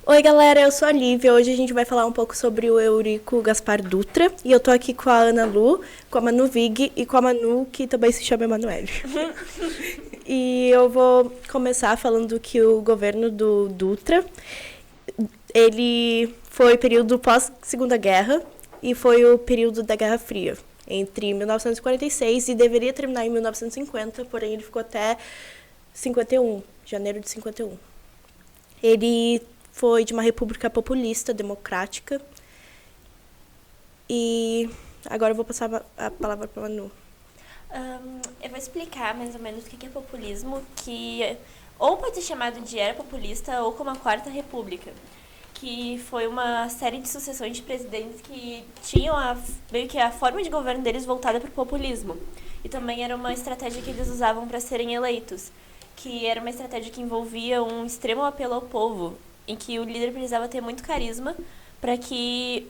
Oi, galera, eu sou a Lívia. Hoje a gente vai falar um pouco sobre o Eurico Gaspar Dutra. E eu tô aqui com a Ana Lu, com a Manu Vig e com a Manu, que também se chama Emanuele. E eu vou começar falando que o governo do Dutra, ele foi período pós-Segunda Guerra e foi o período da Guerra Fria, entre 1946 e deveria terminar em 1950, porém ele ficou até 51, janeiro de 51. Ele foi de uma república populista, democrática. E agora eu vou passar a palavra para a Manu. Eu vou explicar mais ou menos o que é populismo, que ou pode ser chamado de era populista ou como a Quarta República, que foi uma série de sucessões de presidentes que tinham meio que a forma de governo deles voltada para o populismo. E também era uma estratégia que eles usavam para serem eleitos, que era uma estratégia que envolvia um extremo apelo ao povo, em que o líder precisava ter muito carisma para que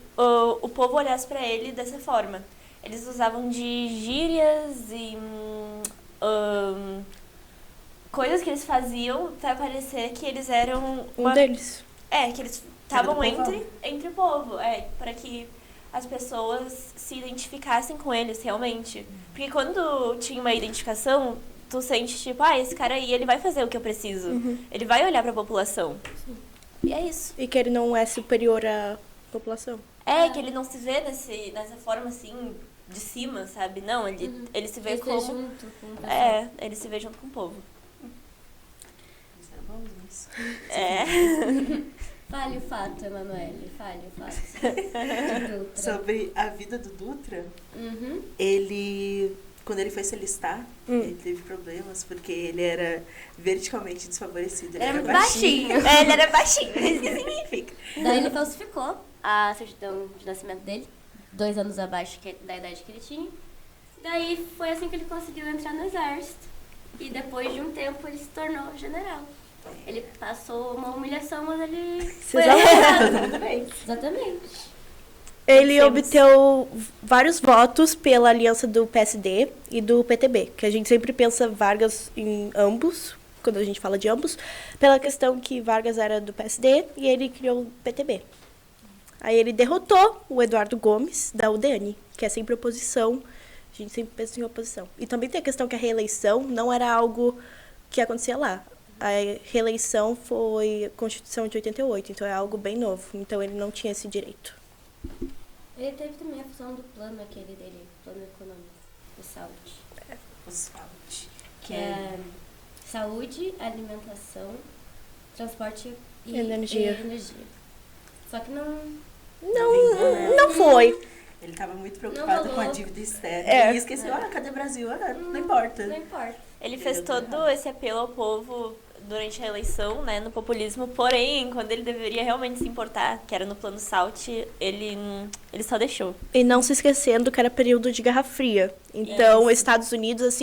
o povo olhasse para ele dessa forma. Eles usavam de gírias e coisas que eles faziam para parecer que eles eram Um deles. que eles estavam entre o povo, para que as pessoas se identificassem com eles realmente. Porque quando tinha uma identificação, tu sente tipo, esse cara aí, ele vai fazer o que eu preciso. Ele vai olhar para a população. Sim. E é isso. E que ele não é superior à população. Que ele não se vê nessa forma assim, de cima, sabe? Não, ele se vê ele como... junto com o pessoal. Ele se vê junto com o povo. Fale o fato, Emanuele, fale o fato. Sobre a vida do Dutra, ele... Quando ele foi se alistar, ele teve problemas, porque ele era verticalmente desfavorecido. Ele era baixinho. Ele era baixinho, isso que significa. Daí ele falsificou a certidão de nascimento dele, 2 anos abaixo da idade que ele tinha. Daí foi assim que ele conseguiu entrar no exército. E depois de um tempo ele se tornou general. Ele passou uma humilhação, mas ele foi Exatamente. Exatamente. Ele obteve vários votos pela aliança do PSD e do PTB, que a gente sempre pensa Vargas em ambos, quando a gente fala de ambos, pela questão que Vargas era do PSD e ele criou o PTB. Aí ele derrotou o Eduardo Gomes, da UDN, que é sempre oposição, a gente sempre pensa em oposição. E também tem a questão que a reeleição não era algo que acontecia lá. A reeleição foi a Constituição de 88, então é algo bem novo, então ele não tinha esse direito. Ele teve também a função do plano dele, plano econômico, o SAUD. O SAUD. Que é saúde, alimentação, transporte e energia. Só que não foi. Ele estava muito preocupado com a dívida externa. E esqueceu, cadê o Brasil? Não importa. Não importa. Ele fez todo esse apelo ao povo durante a eleição, né, no populismo, porém, quando ele deveria realmente se importar, que era no plano SALT, ele só deixou. E não se esquecendo que era período de Guerra Fria. Então, os Estados Unidos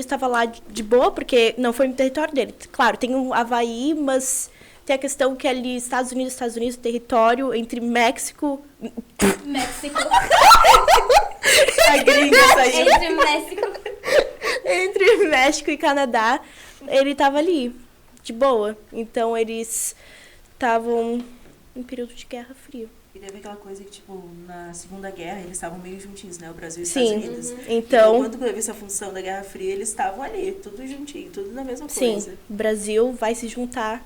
estava lá de boa, porque não foi no território dele. Claro, tem o Havaí, mas tem a questão que ali Estados Unidos, território entre México... A gringa saiu. Entre México e Canadá, ele estava ali, de boa. Então, eles estavam em período de Guerra Fria. E teve aquela coisa que, tipo, na Segunda Guerra, eles estavam meio juntinhos, né? O Brasil e os Sim. Estados Unidos. Então, quando teve essa função da Guerra Fria, eles estavam ali, tudo juntinho, tudo na mesma coisa. Sim, o Brasil vai se juntar,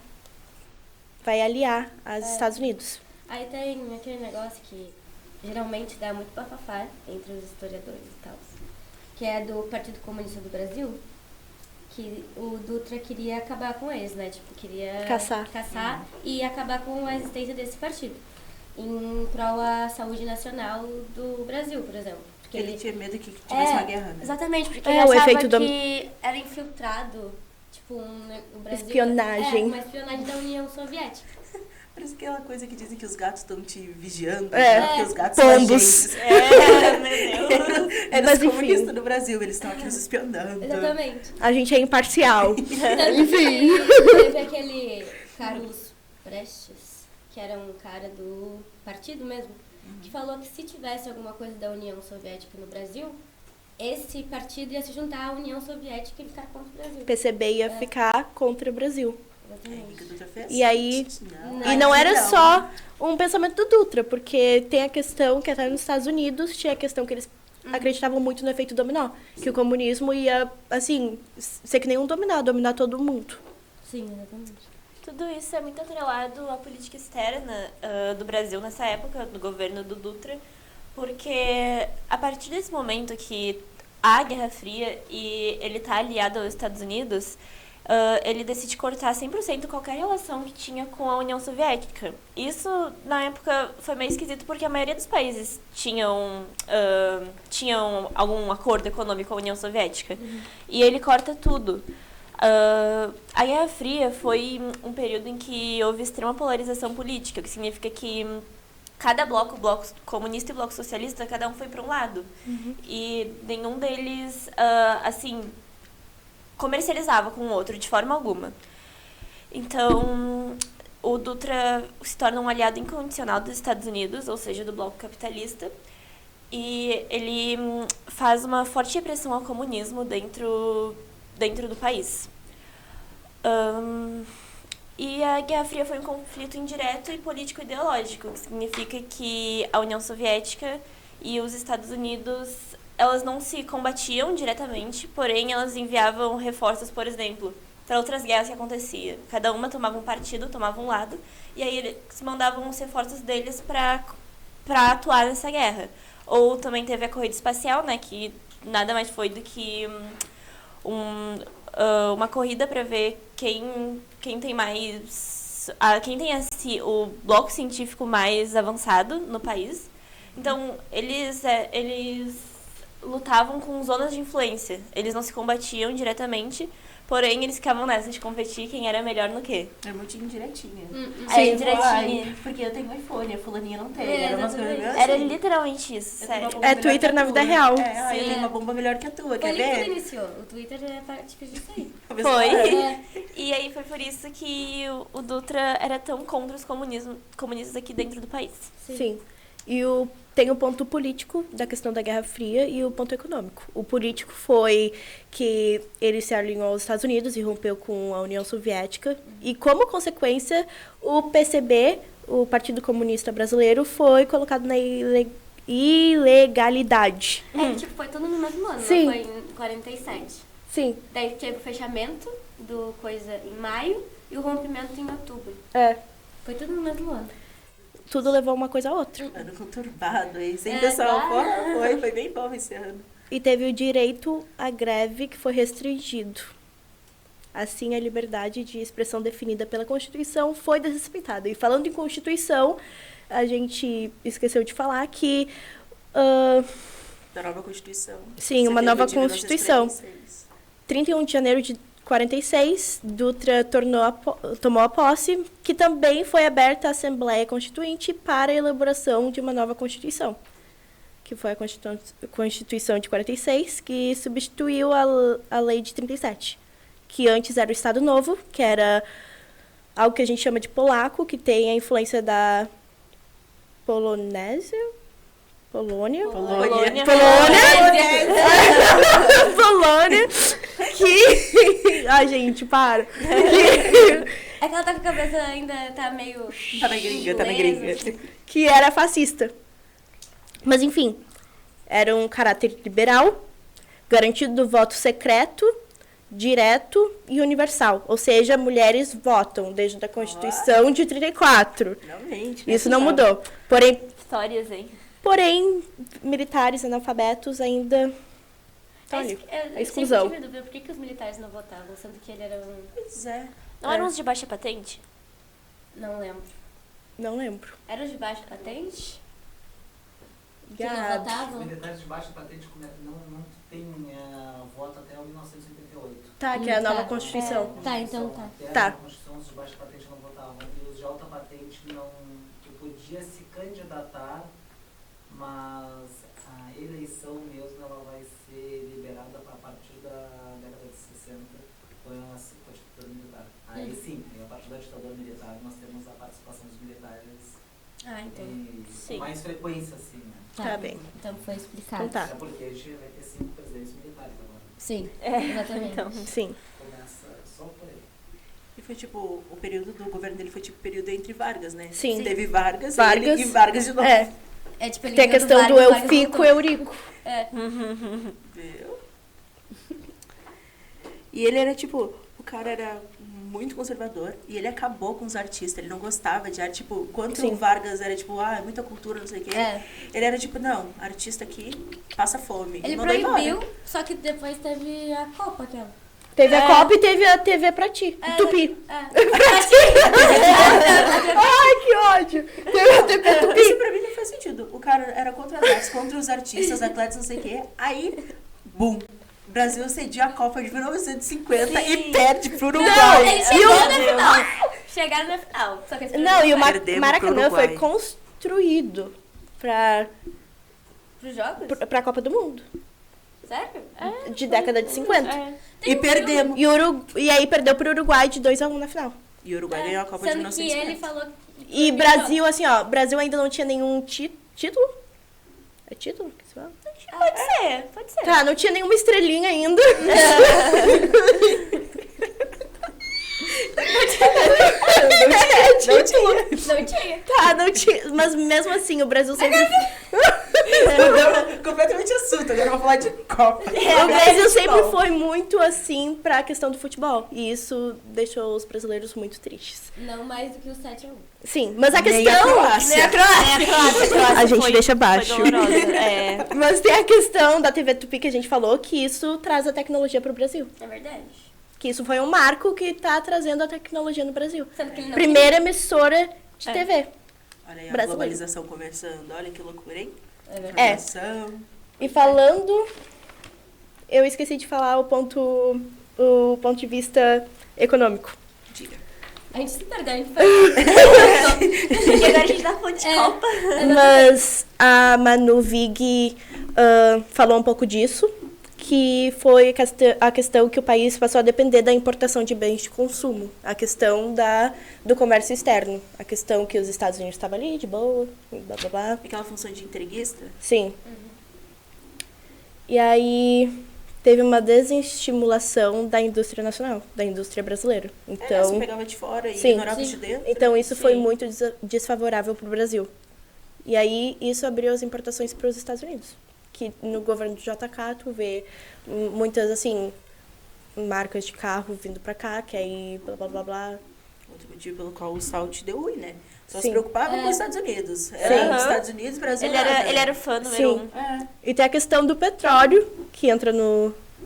vai aliar aos Estados Unidos. Aí tem aquele negócio que geralmente dá muito bafafá entre os historiadores e tal, que é do Partido Comunista do Brasil, que o Dutra queria acabar com eles, né? Tipo, queria caçar e acabar com a existência desse partido, em prol à saúde nacional do Brasil, por exemplo. Porque ele tinha medo que tivesse uma guerra, né? Exatamente, porque ele achava efeito que era infiltrado, tipo, o Brasil... Espionagem. Uma espionagem da União Soviética. Parece aquela coisa que dizem que os gatos estão te vigiando, porque os gatos pombos. são agentes. Meu Deus. Eles comunistas do Brasil, eles estão aqui nos espionando. Exatamente. A gente é imparcial. Enfim. Teve aquele Carlos Prestes, que era um cara do partido mesmo, que falou que se tivesse alguma coisa da União Soviética no Brasil, esse partido ia se juntar à União Soviética e ficar contra o Brasil. PCB ia ficar contra o Brasil. E aí... E não era só um pensamento do Dutra, porque tem a questão que até nos Estados Unidos tinha a questão que eles acreditavam muito no efeito dominó. Sim. Que o comunismo ia, assim, ser que nem um dominar todo mundo. Sim, exatamente. Tudo isso é muito atrelado à política externa do Brasil nessa época, do governo do Dutra, porque a partir desse momento que há a Guerra Fria e ele está aliado aos Estados Unidos, ele decide cortar 100% qualquer relação que tinha com a União Soviética. Isso, na época, foi meio esquisito porque a maioria dos países tinham algum acordo econômico com a União Soviética. Uhum. E ele corta tudo. A Guerra Fria foi um período em que houve extrema polarização política, o que significa que cada bloco comunista e bloco socialista, cada um foi para um lado. Uhum. E nenhum deles, comercializava com o outro de forma alguma. Então, o Dutra se torna um aliado incondicional dos Estados Unidos, ou seja, do bloco capitalista, e ele faz uma forte repressão ao comunismo dentro do país. E a Guerra Fria foi um conflito indireto e político-ideológico, o que significa que a União Soviética e os Estados Unidos, elas não se combatiam diretamente, porém elas enviavam reforços, por exemplo, para outras guerras que aconteciam. Cada uma tomava um partido, tomava um lado, e aí eles mandavam os reforços deles para atuar nessa guerra. Ou também teve a corrida espacial, né, que nada mais foi do que uma corrida para ver quem tem mais... quem tem o bloco científico mais avançado no país. Então, eles lutavam com zonas de influência. Eles não se combatiam diretamente, porém eles ficavam nessa de competir quem era melhor no quê. É muito indiretinha. Sim, indiretinha. Porque eu tenho um iPhone, a fulaninha não tem. Era literalmente isso, sério. É Twitter na vida real. Eu tenho uma bomba melhor que a tua, quer ver? Foi iniciou. O Twitter é parte disso aí. Foi. E aí foi por isso que o Dutra era tão contra os comunistas aqui dentro do país. Sim. E tem o ponto político da questão da Guerra Fria e o ponto econômico. O político foi que ele se alinhou aos Estados Unidos e rompeu com a União Soviética. E, como consequência, o PCB, o Partido Comunista Brasileiro, foi colocado na ilegalidade. Foi tudo no mesmo ano, Sim. Foi em 47. Sim. Daí teve o fechamento do coisa em maio e o rompimento em outubro. Foi tudo no mesmo ano. Tudo levou uma coisa a outra. Ano conturbado aí, sem pessoal. Foi bem bom esse ano. E teve o direito à greve que foi restringido. Assim, a liberdade de expressão definida pela Constituição foi desrespeitada. E falando em Constituição, a gente esqueceu de falar que... da nova Constituição. Sim, uma nova Constituição. 31 de janeiro de 46, Dutra tomou a posse, que também foi aberta a Assembleia Constituinte para a elaboração de uma nova Constituição, que foi a Constituição de 46, que substituiu a Lei de 37, que antes era o Estado Novo, que era algo que a gente chama de polaco, que tem a influência da Polônia, que... Ai, gente, para. É que ela tá com a cabeça ainda, tá meio... Tá na gringa. Que era fascista. Mas, enfim, era um caráter liberal, garantido do voto secreto, direto e universal. Ou seja, mulheres votam desde a Constituição de 34. Realmente. Isso não mudou. Porém... Histórias, hein? Porém, militares analfabetos ainda... A exclusão. Eu sempre tive dúvida por que os militares não votavam, sendo que ele era um... Pois é. Não eram os de baixa patente? Não lembro. Não lembro. Eram os de baixa patente? Que não Gabi. votavam? Os militares de baixa patente não tem voto até 1988. Tá, que é a nova Constituição. Então tá. Até a Constituição, os de baixa patente não votavam. E os de alta patente que podia se candidatar, mas a eleição mesmo ela vai ser liberada a partir da década de 60 com a ditadura militar. Aí sim, a partir da ditadura militar nós temos a participação dos militares com mais frequência, assim, né? Tá bem. Então foi explicado. Então tá. É porque a gente vai ter 5 presidentes militares agora. Sim, exatamente. Então. Sim. Começa só por aí. E foi tipo, o período do governo dele foi tipo o período entre Vargas, né? Sim. Teve Vargas. Vargas. E Vargas de novo. É tipo, ele Tem a ganhou questão do Vargas, eu Vargas fico, voltou. Eurico. Viu? E ele era tipo, o cara era muito conservador e ele acabou com os artistas, ele não gostava de arte, tipo, quando Sim. o Vargas era tipo, é muita cultura, não sei o quê, ele era tipo, não, artista aqui passa fome. Ele mandou proibiu, embora. só que depois teve a Copa aquela. Teve a Copa e teve a TV pra ti. Tupi. Ai, que ódio. Teve a TV Tupi. Isso pra mim não faz sentido. O cara era contra as artes, contra os artistas, atletas, não sei o quê. Aí, bum. O Brasil cedia a Copa de 1950 e perde pro Uruguai. Ele chegou na final. Chegaram na final. Só que eles Não, e o Perdemos pro Maracanã foi Uruguai. construído pra Pros jogos? pra Copa do Mundo. Sério? De década de 50. E perdemos. E aí perdeu pro Uruguai de 2-1 na final. E o Uruguai ganhou a Copa de Sendo que 1950. ele falou... E Brasil, assim, ó, Brasil ainda não tinha nenhum título. É título que se fala? Pode ser. Tá, não tinha nenhuma estrelinha ainda. Não tinha. Tá, não tinha. Mas mesmo assim, o Brasil sempre. Mudamos completamente assunto, agora eu vou falar de Copa. O Brasil sempre foi muito assim pra questão do futebol. E isso deixou os brasileiros muito tristes. Não mais do que o 7-1. Sim, mas a Nem questão. a Croácia. Nem a Croácia. A gente deixa baixo. Foi dolorosa. É. Mas tem a questão da TV Tupi que a gente falou, que isso traz a tecnologia pro Brasil. É verdade. Que isso foi um marco que tá trazendo a tecnologia no Brasil. Sendo que ele não Primeira emissora de TV. Olha aí a Brasileiro. globalização começando. Olha que loucura, hein? É verdade. Informação. E falando, eu esqueci de falar o ponto de vista econômico. Diga. A gente se perdeu, a gente foi... E agora a gente tá falando de Copa. Mas a Manu Vig falou um pouco disso, que foi a questão que o país passou a depender da importação de bens de consumo. A questão do comércio externo. A questão que os Estados Unidos estavam ali, de boa, blá, blá, blá. Aquela função de entreguista? Sim. E aí teve uma desestimulação da indústria nacional, da indústria brasileira. Você Então, pegava de fora e sim. ignorava de dentro. então isso foi Sim. muito desfavorável para o Brasil. E aí isso abriu as importações para os Estados Unidos. Que no governo do JK tu vê muitas, assim, marcas de carro vindo para cá, que aí blá, blá, blá, blá. Outro motivo pelo qual o Salt deu ruim, né? Só se Sim. preocupava com os Estados Unidos. Era os Estados Unidos, Brasil Ele nada. era o fã número Sim. 1. E tem a questão do petróleo, que entra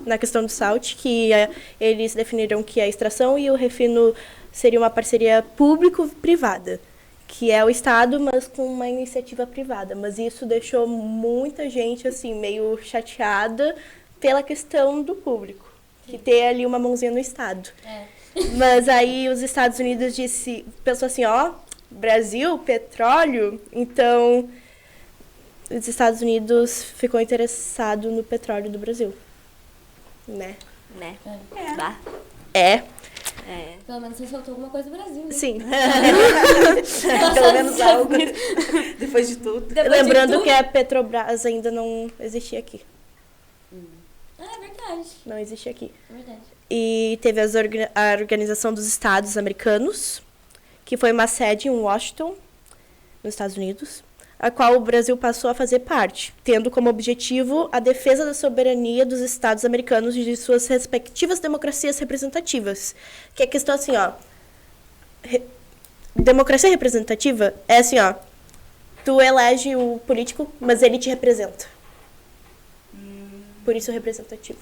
na questão do Salt, que eles definiram que a extração e o refino seria uma parceria público-privada, que é o Estado, mas com uma iniciativa privada. Mas isso deixou muita gente, assim, meio chateada pela questão do público, que ter ali uma mãozinha no Estado. Mas aí os Estados Unidos pensou assim, ó, Brasil, petróleo, então os Estados Unidos ficou interessado no petróleo do Brasil, né? Né? É. É, Pelo menos você soltou alguma coisa do Brasil, né? sim. Pelo menos algo. Depois de tudo. Lembrando que a Petrobras ainda não existia aqui. É verdade. Não existia aqui. É verdade. E teve a Organização dos Estados Americanos, que foi uma sede em Washington, nos Estados Unidos, a qual o Brasil passou a fazer parte, tendo como objetivo a defesa da soberania dos Estados americanos e de suas respectivas democracias representativas. Que é a questão assim, ó. Democracia representativa é assim, ó. Tu elege o político, mas ele te representa. Por isso representativo.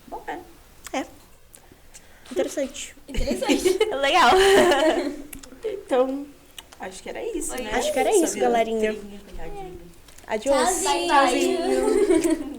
Bom, é. Interessante. Interessante. Legal. Então, acho que era isso, né? Acho que era isso, Sobre galerinha. letrinha, coitadinha. Adiós. Tchauzinho.